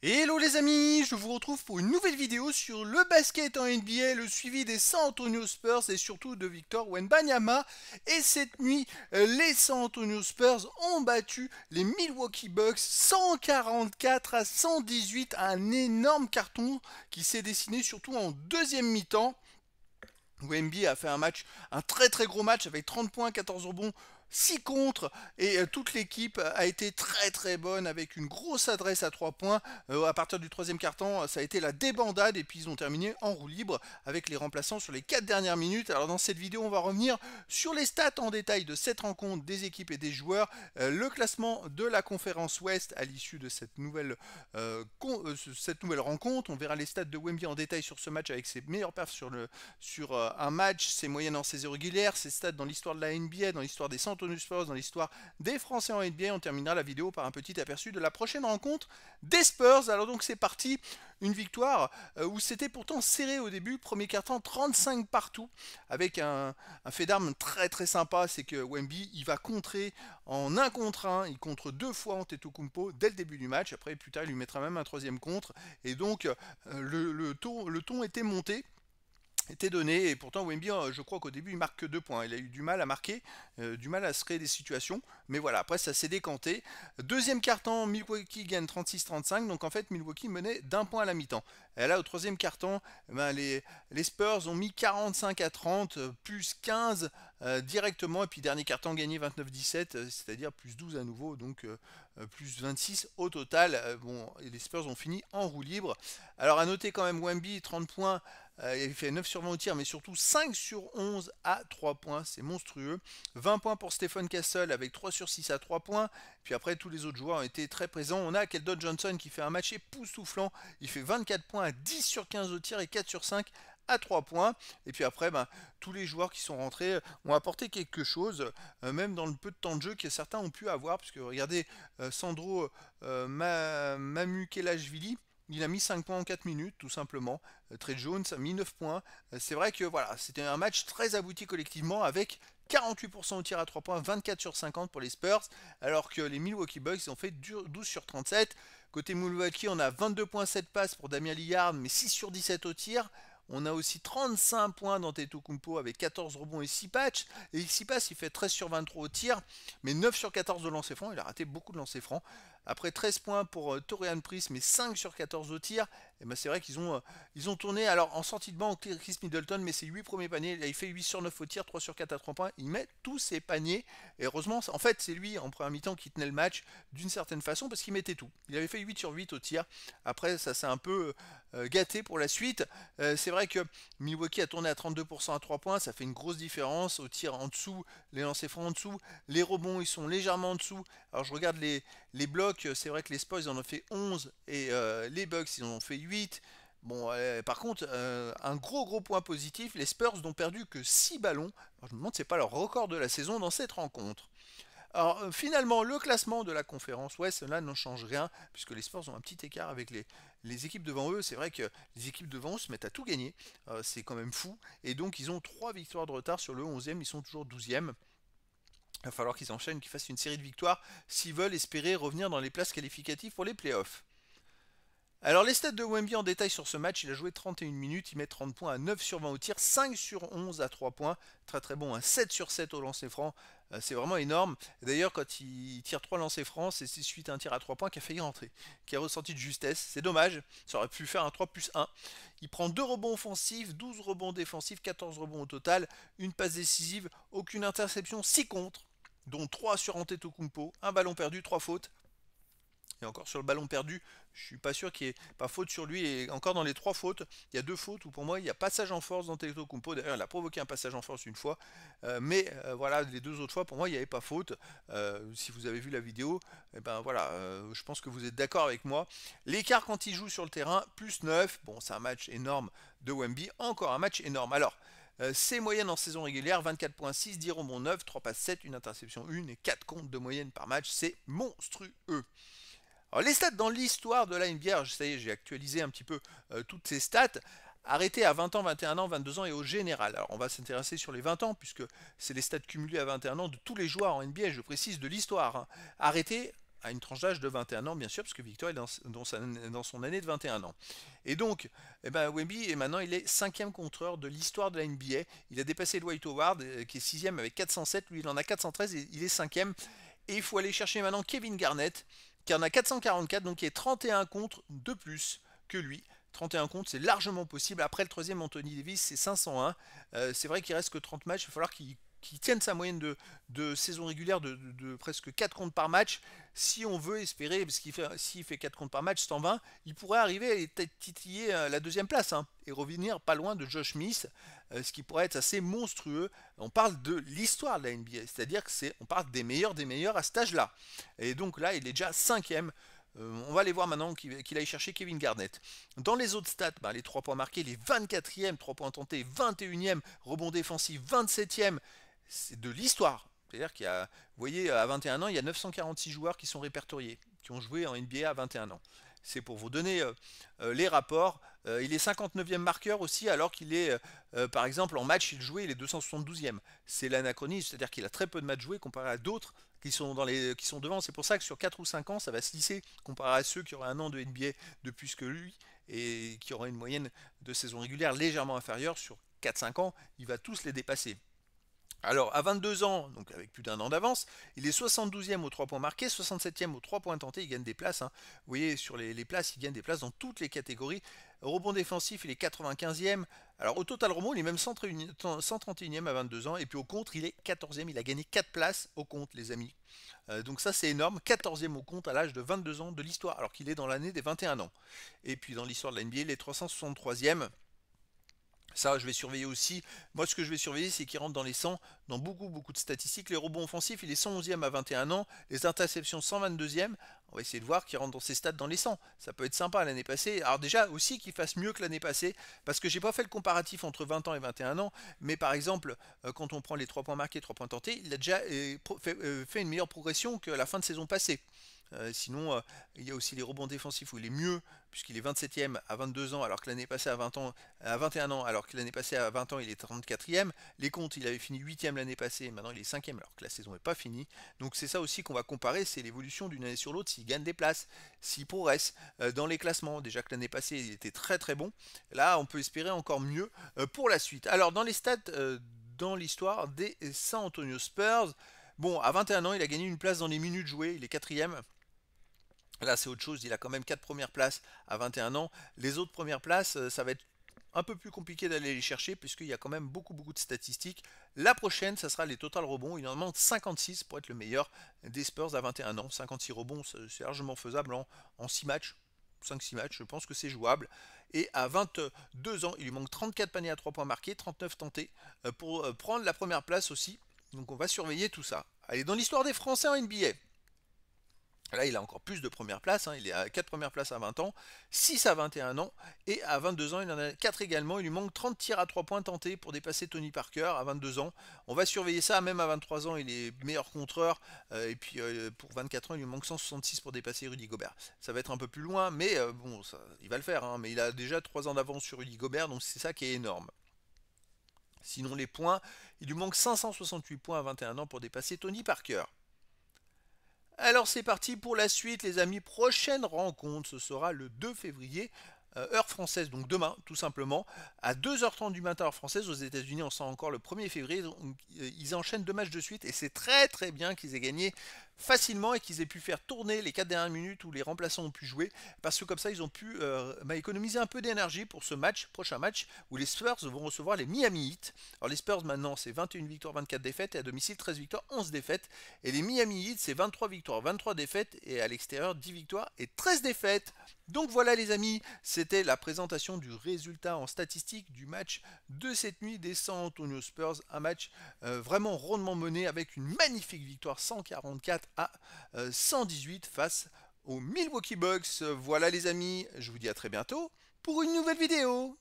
Hello les amis, je vous retrouve pour une nouvelle vidéo sur le basket en NBA, le suivi des San Antonio Spurs et surtout de Victor Wembanyama. Et cette nuit, les San Antonio Spurs ont battu les Milwaukee Bucks 144-118, un énorme carton qui s'est dessiné surtout en deuxième mi-temps. Wemby a fait un très très gros match avec 30 points, 14 rebonds, 6 contre et toute l'équipe a été très très bonne avec une grosse adresse à 3 points. À partir du troisième quart-temps, ça a été la débandade et puis ils ont terminé en roue libre avec les remplaçants sur les 4 dernières minutes. Alors dans cette vidéo, on va revenir sur les stats en détail de cette rencontre des équipes et des joueurs, le classement de la conférence Ouest à l'issue de cette nouvelle rencontre. On verra les stats de Wemby en détail sur ce match avec ses meilleurs perfs sur un match, ses moyennes en saison régulière, ses stats dans l'histoire de la NBA, dans l'histoire des San Antonio Spurs, dans l'histoire des Français en NBA. On terminera la vidéo par un petit aperçu de la prochaine rencontre des Spurs. Alors donc c'est parti, une victoire où c'était pourtant serré au début, premier quart-temps 35 partout, avec un fait d'armes très très sympa, c'est que Wemby il va contrer en 1 contre 1, il contre 2 fois Antetokounmpo dès le début du match, après plus tard il lui mettra même un troisième contre, et donc le ton était monté, était donné, et pourtant Wemby, je crois qu'au début il marque que 2 points, il a eu du mal à marquer, du mal à se créer des situations, mais voilà, après ça s'est décanté. Deuxième quart-temps, Milwaukee gagne 36-35, donc en fait Milwaukee menait d'1 point à la mi-temps. Et là au troisième quart-temps, les Spurs ont mis 45-30, plus 15 directement, et puis dernier quart-temps gagné 29-17, c'est-à-dire plus 12 à nouveau, donc plus 26 au total. Bon, et les Spurs ont fini en roue libre. Alors à noter quand même Wemby, 30 points, il fait 9 sur 20 au tir, mais surtout 5 sur 11 à 3 points, c'est monstrueux. 20 points pour Stephen Castle avec 3 sur 6 à 3 points. Puis après, tous les autres joueurs ont été très présents. On a Keldon Johnson qui fait un match époustouflant. Il fait 24 points à 10 sur 15 au tir et 4 sur 5 à 3 points. Et puis après, tous les joueurs qui sont rentrés ont apporté quelque chose, même dans le peu de temps de jeu que certains ont pu avoir. Puisque regardez, Sandro Mamukelashvili, il a mis 5 points en 4 minutes, tout simplement. Trey Jones a mis 9 points. C'est vrai que voilà, c'était un match très abouti collectivement avec 48% au tir à 3 points, 24 sur 50 pour les Spurs, alors que les Milwaukee Bucks ont fait 12 sur 37. Côté Milwaukee, on a 22,7 passes pour Damian Lillard, mais 6 sur 17 au tir. On a aussi 35 points d'Antetokounmpo avec 14 rebonds et 6 patchs. Et 6 passes, il fait 13 sur 23 au tir, mais 9 sur 14 de lancers francs. Il a raté beaucoup de lancers francs. Après 13 points pour Torian Prince, mais 5 sur 14 au tir. Et c'est vrai qu'ils ont tourné. Alors en sortie de banc, Chris Middleton, mais ses 8 premiers paniers. Là, il fait 8 sur 9 au tir, 3 sur 4 à 3 points. Il met tous ses paniers. Et heureusement, en fait, c'est lui en première mi-temps qui tenait le match d'une certaine façon parce qu'il mettait tout. Il avait fait 8 sur 8 au tir. Après, ça s'est un peu gâté pour la suite. C'est vrai que Milwaukee a tourné à 32% à 3 points. Ça fait une grosse différence. Au tir en dessous, les lancers francs en dessous. Les rebonds, ils sont légèrement en dessous. Alors je regarde les blocs, c'est vrai que les Spurs ils en ont fait 11 et les Bucks ils en ont fait 8. Bon, par contre, un gros point positif, les Spurs n'ont perdu que 6 ballons. Alors, je me demande si c'est pas leur record de la saison dans cette rencontre. Alors finalement, le classement de la conférence Ouest, là, n'en change rien, puisque les Spurs ont un petit écart avec les équipes devant eux. C'est vrai que les équipes devant eux se mettent à tout gagner, c'est quand même fou. Et donc ils ont 3 victoires de retard sur le 11e, ils sont toujours 12e. Il va falloir qu'ils enchaînent, qu'ils fassent une série de victoires s'ils veulent espérer revenir dans les places qualificatives pour les playoffs. Alors les stats de Wemby en détail sur ce match, il a joué 31 minutes, il met 30 points à 9 sur 20 au tir, 5 sur 11 à 3 points, très très bon, un 7 sur 7 au lancer franc, c'est vraiment énorme. D'ailleurs quand il tire 3 lancers francs, c'est suite à un tir à 3 points qui a failli rentrer, qui a ressenti de justesse, c'est dommage, ça aurait pu faire un 3 plus 1. Il prend 2 rebonds offensifs, 12 rebonds défensifs, 14 rebonds au total, une passe décisive, aucune interception, 6 contre, dont 3 sur Antetokounmpo, un ballon perdu, 3 fautes. Et encore sur le ballon perdu, je suis pas sûr qu'il n'y ait pas faute sur lui. Et encore dans les 3 fautes, il y a 2 fautes où pour moi il y a passage en force dans Antetokounmpo. D'ailleurs, il a provoqué un passage en force une fois. Mais voilà, les 2 autres fois, pour moi, il n'y avait pas faute. Si vous avez vu la vidéo, eh ben voilà, je pense que vous êtes d'accord avec moi. L'écart quand il joue sur le terrain, plus 9. Bon, c'est un match énorme de Wemby. Encore un match énorme. Alors, ses moyennes en saison régulière, 24,6, 10 rebonds 9, 3 passes 7, une interception 1 et 4 comptes de moyenne par match. C'est monstrueux. Alors les stats dans l'histoire de la NBA, ça y est, j'ai actualisé un petit peu toutes ces stats, arrêtées à 20 ans, 21 ans, 22 ans et au général. Alors on va s'intéresser sur les 20 ans, puisque c'est les stats cumulés à 21 ans de tous les joueurs en NBA, je précise, de l'histoire. Arrêtés à une tranche d'âge de 21 ans, bien sûr, parce que Victor est dans son année de 21 ans. Et donc, eh ben, Wemby, et maintenant, il est 5e contreur de l'histoire de la NBA. Il a dépassé Dwight Howard, qui est 6e avec 407. Lui, il en a 413 et il est 5e. Et il faut aller chercher maintenant Kevin Garnett, qui en a 444, donc qui est 31 contre de plus que lui. 31 contre, c'est largement possible. Après le troisième, Anthony Davis, c'est 501. C'est vrai qu'il reste que 30 matchs. Il va falloir qu'il tienne sa moyenne de saison régulière de presque 4 comptes par match. Si on veut espérer, parce s'il fait 4 comptes par match, 120, il pourrait arriver à titiller la deuxième place, hein, et revenir pas loin de Josh Smith, ce qui pourrait être assez monstrueux. On parle de l'histoire de la NBA, c'est-à-dire on parle des meilleurs à cet âge-là. Et donc là, il est déjà 5e. On va aller voir maintenant qu'il aille chercher Kevin Garnett. Dans les autres stats, les 3 points marqués, les 24e, 3 points tentés, 21e, rebond défensif, 27e, c'est de l'histoire. C'est-à-dire qu'il y a, vous voyez, à 21 ans, il y a 946 joueurs qui sont répertoriés, qui ont joué en NBA à 21 ans. C'est pour vous donner les rapports. Il est 59e marqueur aussi, alors qu'il est, par exemple, en match, il est 272e. C'est l'anachronisme, c'est-à-dire qu'il a très peu de matchs joués comparé à d'autres qui sont devant. C'est pour ça que sur 4 ou 5 ans, ça va se lisser comparé à ceux qui auraient un an de NBA de plus que lui et qui auraient une moyenne de saison régulière légèrement inférieure. Sur 4-5 ans, il va tous les dépasser. Alors, à 22 ans, donc avec plus d'1 an d'avance, il est 72e aux 3 points marqués, 67e aux 3 points tentés, il gagne des places. Hein. Vous voyez, sur les places, il gagne des places dans toutes les catégories. Rebond défensif, il est 95e. Alors, au total rebond, il est même 131e à 22 ans. Et puis au contre, il est 14e. Il a gagné 4 places au contre, les amis. Donc ça, c'est énorme. 14e au compte à l'âge de 22 ans de l'histoire, alors qu'il est dans l'année des 21 ans. Et puis dans l'histoire de la NBA, il est 363e. Ça, je vais surveiller aussi. Moi, ce que je vais surveiller, c'est qu'il rentre dans les 100 dans beaucoup de statistiques. Les rebonds offensifs, il est 111e à 21 ans. Les interceptions, 122e. On va essayer de voir qu'il rentre dans ses stats dans les 100. Ça peut être sympa l'année passée. Alors déjà, aussi qu'il fasse mieux que l'année passée, parce que j'ai pas fait le comparatif entre 20 ans et 21 ans. Mais par exemple, quand on prend les 3 points marqués, 3 points tentés, il a déjà fait une meilleure progression que la fin de saison passée. Sinon, il y a aussi les rebonds défensifs où il est mieux, puisqu'il est 27e à 22 ans, alors que l'année passée à 21 ans, alors que l'année passée à 20 ans, il est 34e. Les comptes, il avait fini 8e l'année passée, maintenant il est 5e, alors que la saison n'est pas finie. Donc c'est ça aussi qu'on va comparer, c'est l'évolution d'une année sur l'autre, s'il gagne des places, s'il progresse dans les classements. Déjà que l'année passée, il était très bon. Là, on peut espérer encore mieux pour la suite. Alors, dans les stats, dans l'histoire des San Antonio Spurs, bon, à 21 ans, il a gagné une place dans les minutes jouées, il est 4e. Là, c'est autre chose, il a quand même 4 premières places à 21 ans. Les autres premières places, ça va être un peu plus compliqué d'aller les chercher puisqu'il y a quand même beaucoup de statistiques. La prochaine, ça sera les total rebonds. Il en manque 56 pour être le meilleur des Spurs à 21 ans. 56 rebonds, c'est largement faisable en 6 matchs. 5-6 matchs, je pense que c'est jouable. Et à 22 ans, il lui manque 34 paniers à 3 points marqués, 39 tentés pour prendre la première place aussi. Donc on va surveiller tout ça. Allez, dans l'histoire des Français en NBA. Là, il a encore plus de premières places, hein. Il est à 4 premières places à 20 ans, 6 à 21 ans, et à 22 ans, il en a 4 également. Il lui manque 30 tirs à 3 points tentés pour dépasser Tony Parker à 22 ans. On va surveiller ça, même à 23 ans, il est meilleur contreur, et puis pour 24 ans, il lui manque 166 pour dépasser Rudy Gobert. Ça va être un peu plus loin, mais bon, il va le faire, hein. Mais il a déjà 3 ans d'avance sur Rudy Gobert, donc c'est ça qui est énorme. Sinon, les points, il lui manque 568 points à 21 ans pour dépasser Tony Parker. Alors c'est parti pour la suite les amis, prochaine rencontre, ce sera le 2 février, heure française, donc demain tout simplement, à 2h30 du matin heure française aux États-Unis, on sent encore le 1er février, donc, ils enchaînent 2 matchs de suite et c'est très bien qu'ils aient gagné facilement et qu'ils aient pu faire tourner les 4 dernières minutes où les remplaçants ont pu jouer, parce que comme ça ils ont pu économiser un peu d'énergie pour ce prochain match où les Spurs vont recevoir les Miami Heat. Alors les Spurs maintenant c'est 21 victoires, 24 défaites et à domicile 13 victoires, 11 défaites, et les Miami Heat c'est 23 victoires, 23 défaites et à l'extérieur 10 victoires et 13 défaites. Donc voilà les amis, c'était la présentation du résultat en statistique du match de cette nuit des San Antonio Spurs, un match vraiment rondement mené avec une magnifique victoire 144 à 118 face aux Milwaukee Bucks. Voilà les amis, je vous dis à très bientôt pour une nouvelle vidéo.